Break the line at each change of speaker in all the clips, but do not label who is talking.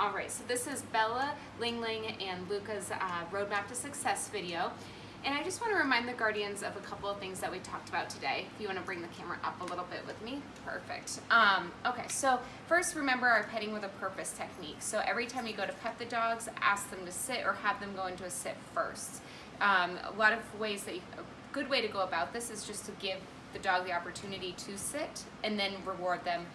All right, so this is Bella, Ling Ling, and Luka's Roadmap to Success video. And I just want to remind the guardians of a couple of things that we talked about today. If you want to bring the camera up a little bit with me, perfect. Okay, so first remember our petting with a purpose technique. So every time you go to pet the dogs, ask them to sit or have them go into a sit first. A lot of ways that a good way to go about this is just to give the dog the opportunity to sit and then reward them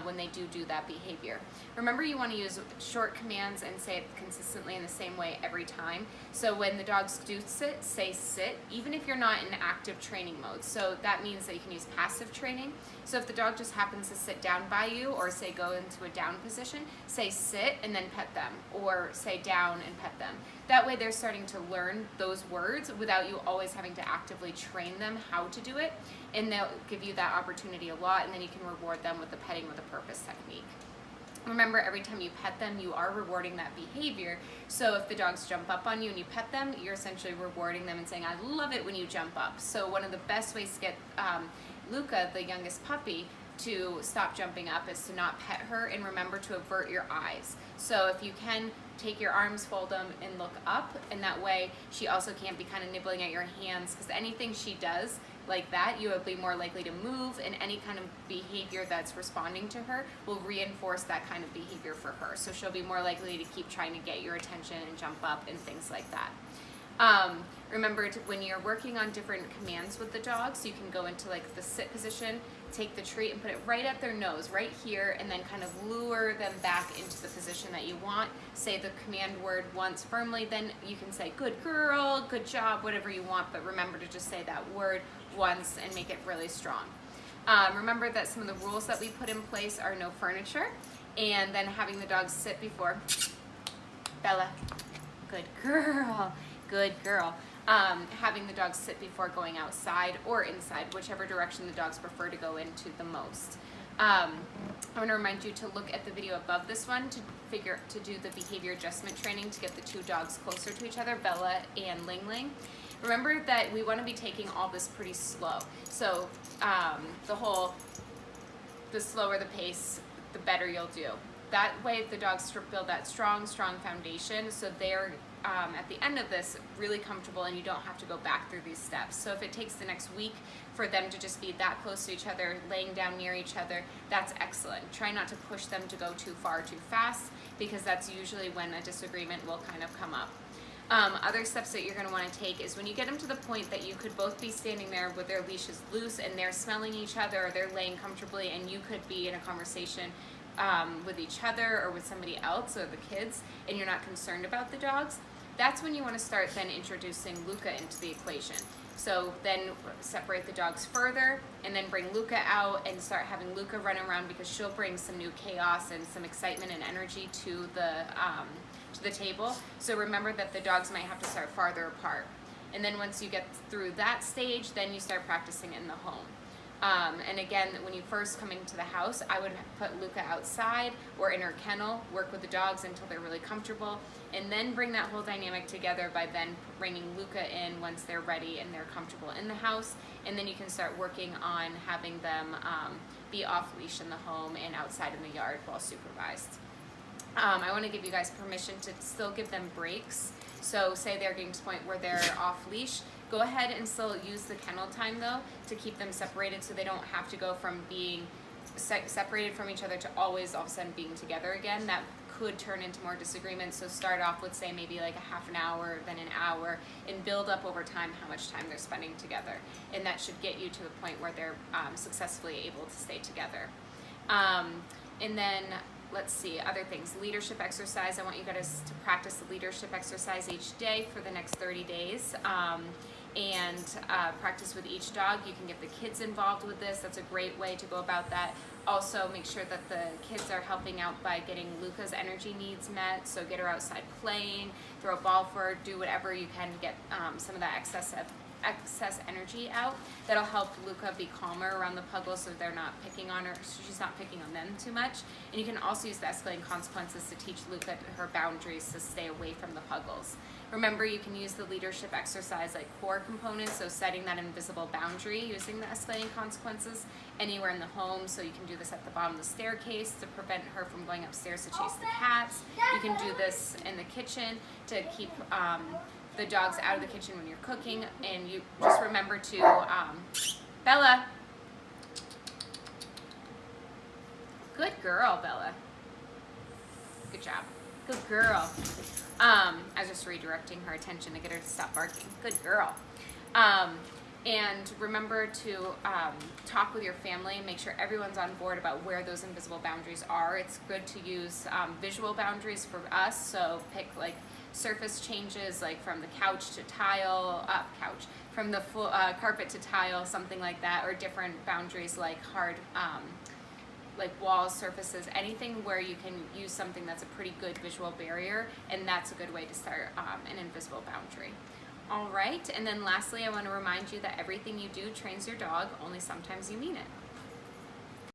when they do that behavior. Remember, you want to use short commands and say it consistently in the same way every time. So when the dogs do sit, say sit, even if you're not in active training mode. So that means that you can use passive training. So if the dog just happens to sit down by you or say go into a down position, say sit and then pet them, or say down and pet them. That way they're starting to learn those words without you always having to actively train them how to do it, and they'll give you that opportunity a lot, and then you can reward them with the petting with a purpose technique. Remember, every time you pet them, you are rewarding that behavior. So if the dogs jump up on you and you pet them, you're essentially rewarding them and saying, I love it when you jump up. So one of the best ways to get Luka, the youngest puppy, to stop jumping up is to not pet her, and remember to avert your eyes. So if you can, take your arms, fold them, and look up, and that way she also can't be kind of nibbling at your hands, because anything she does like that, you will be more likely to move, and any kind of behavior that's responding to her will reinforce that kind of behavior for her. So she'll be more likely to keep trying to get your attention and jump up and things like that. Remember, when you're working on different commands with the dogs, you can go into like the sit position, take the treat and put it right at their nose, right here, and then kind of lure them back into the position that you want. Say the command word once firmly, then you can say good girl, good job, whatever you want, but remember to just say that word once and make it really strong. Remember that some of the rules that we put in place are no furniture, and then having the dogs sit before. Bella, good girl, good girl. Having the dogs sit before going outside or inside, whichever direction the dogs prefer to go into the most. I want to remind you to look at the video above this one to do the behavior adjustment training to get the two dogs closer to each other, Bella and Ling Ling. Remember that we want to be taking all this pretty slow. So the slower the pace, the better you'll do. That way the dogs build that strong foundation, so they're at the end of this really comfortable, and you don't have to go back through these steps. So if it takes the next week for them to just be that close to each other, laying down near each other, that's excellent. Try not to push them to go too far too fast, because that's usually when a disagreement will kind of come up. Other steps that you're going to want to take is when you get them to the point that you could both be standing there with their leashes loose and they're smelling each other, or they're laying comfortably, and you could be in a conversation with each other or with somebody else or the kids, and you're not concerned about the dogs. That's when you want to start then introducing Luka into the equation. So then separate the dogs further, and then bring Luka out and start having Luka run around, because she'll bring some new chaos and some excitement and energy to the table. So remember that the dogs might have to start farther apart. And then once you get through that stage, then you start practicing in the home. And again, when you first come into the house, I would put Luka outside or in her kennel, work with the dogs until they're really comfortable, and then bring that whole dynamic together by then bringing Luka in once they're ready and they're comfortable in the house. And then you can start working on having them be off leash in the home and outside in the yard while supervised. I want to give you guys permission to still give them breaks. So say they're getting to the point where they're off leash, go ahead and still use the kennel time though to keep them separated, so they don't have to go from being separated from each other to always all of a sudden being together again. That could turn into more disagreements. So start off with, say, maybe like a half an hour, then an hour, and build up over time how much time they're spending together. And that should get you to the point where they're successfully able to stay together. And then let's see, other things. Leadership exercise. I want you guys to practice the leadership exercise each day for the next 30 days. And practice with each dog. You can get the kids involved with this. That's a great way to go about that. Also, make sure that the kids are helping out by getting Luka's energy needs met. So get her outside playing, throw a ball for her, do whatever you can to get some of that excess excess energy out. That'll help Luka be calmer around the Puggle so they're not picking on her, so she's not picking on them too much. And you can also use the escalating consequences to teach Luka her boundaries to stay away from the Puggles. Remember, you can use the leadership exercise like core components, so setting that invisible boundary using the escalating consequences anywhere in the home. So you can do this at the bottom of the staircase to prevent her from going upstairs to chase the cats. You can do this in the kitchen to keep the dogs out of the kitchen when you're cooking. And you just remember to, Bella. Good girl, Bella. Good job. Good girl. I was just redirecting her attention to get her to stop barking. Good girl. And remember to talk with your family and make sure everyone's on board about where those invisible boundaries are. It's good to use visual boundaries for us, so pick like surface changes, like from the couch to tile, from the carpet to tile, something like that, or different boundaries like hard, like walls, surfaces, anything where you can use something that's a pretty good visual barrier, and that's a good way to start an invisible boundary. All right, and then lastly, I want to remind you that everything you do trains your dog, only sometimes you mean it.